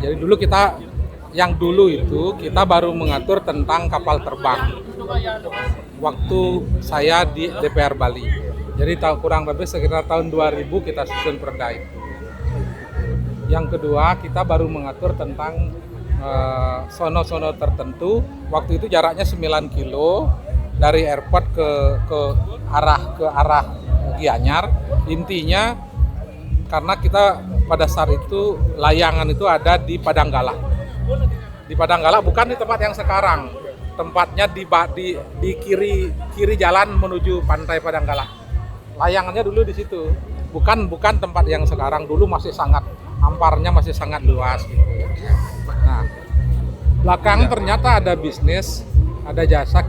jadi dulu itu kita baru mengatur tentang kapal terbang waktu saya di DPR Bali. Jadi kurang lebih sekitar tahun 2000 kita susun perda itu. Yang kedua, kita baru mengatur tentang sono-sono tertentu. Waktu itu jaraknya 9 kilo dari airport ke arah Gianyar. Intinya karena kita pada saat itu layangan itu ada di Padanggala. Di Padanggala bukan di tempat yang sekarang. Tempatnya di kiri jalan menuju pantai Padanggala. Layangannya dulu di situ. Bukan tempat yang sekarang, dulu masih sangat amparnya masih sangat luas gitu. Nah, belakang ternyata ada bisnis, ada jasa.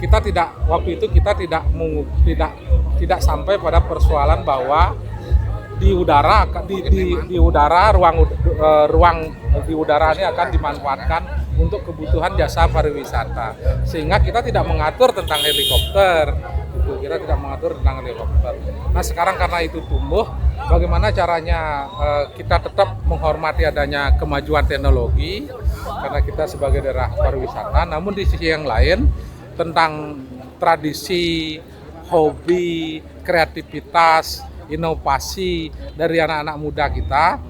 Waktu itu kita tidak sampai pada persoalan bahwa di udara ruang di udara ini akan dimanfaatkan untuk kebutuhan jasa pariwisata, sehingga kita tidak mengatur tentang helikopter. Kita tidak mengatur tentang helikopter. Nah, sekarang karena itu tumbuh, bagaimana caranya kita tetap menghormati adanya kemajuan teknologi karena kita sebagai daerah pariwisata, namun di sisi yang lain tentang tradisi, hobi, kreativitas, inovasi dari anak-anak muda kita,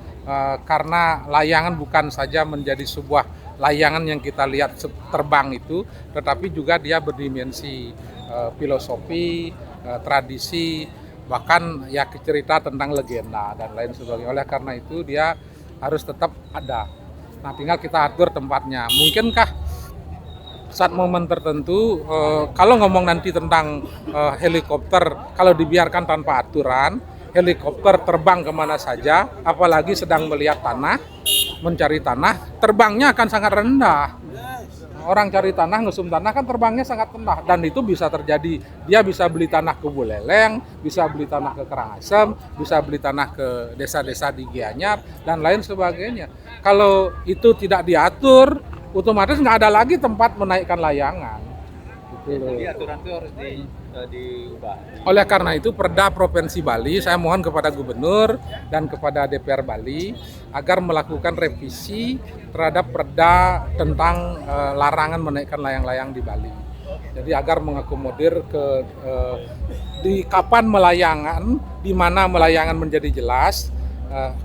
karena layangan bukan saja menjadi sebuah layangan yang kita lihat terbang itu, tetapi juga dia berdimensi filosofi, tradisi, bahkan ya cerita tentang legenda dan lain sebagainya. Oleh karena itu dia harus tetap ada. Nah, tinggal kita atur tempatnya. Mungkinkah saat momen tertentu, kalau ngomong nanti tentang helikopter, kalau dibiarkan tanpa aturan, helikopter terbang kemana saja, apalagi sedang melihat tanah, mencari tanah, terbangnya akan sangat rendah. Orang cari tanah, ngesum tanah kan terbangnya sangat rendah, dan itu bisa terjadi. Dia bisa beli tanah ke Buleleng, bisa beli tanah ke Karangasem, bisa beli tanah ke desa-desa di Gianyar dan lain sebagainya. Kalau itu tidak diatur, otomatis nggak ada lagi tempat menaikkan layangan. Jadi aturan itu harus diubah. Oleh karena itu, Perda Provinsi Bali, saya mohon kepada Gubernur dan kepada DPR Bali agar melakukan revisi terhadap Perda tentang larangan menaikkan layang-layang di Bali. Jadi agar mengakomodir di kapan melayangan, di mana melayangan menjadi jelas,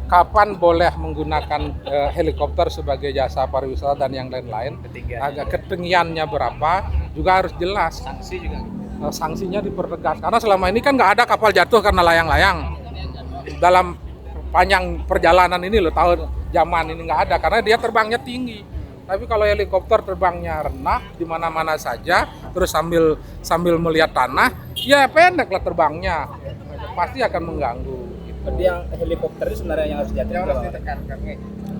kapan boleh menggunakan helikopter sebagai jasa pariwisata dan yang lain-lain, agak ketinggiannya berapa juga harus jelas. Sanksi juga. Sanksinya dipertegas karena selama ini kan nggak ada kapal jatuh karena layang-layang dalam panjang perjalanan ini loh, tahun zaman ini nggak ada karena dia terbangnya tinggi. Tapi kalau helikopter terbangnya rendah di mana-mana saja, terus sambil melihat tanah, ya pendek lah terbangnya, pasti akan mengganggu. Berarti yang helikopter itu sebenarnya yang harus ditekankan.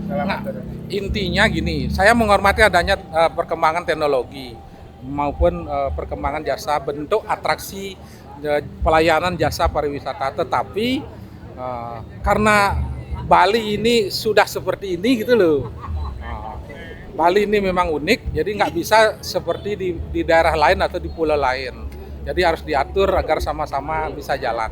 Nah, intinya gini, saya menghormati adanya perkembangan teknologi maupun perkembangan jasa bentuk atraksi pelayanan jasa pariwisata, tetapi karena Bali ini sudah seperti ini gitu loh. Bali ini memang unik, jadi nggak bisa seperti di daerah lain atau di pulau lain. Jadi harus diatur agar sama-sama bisa jalan.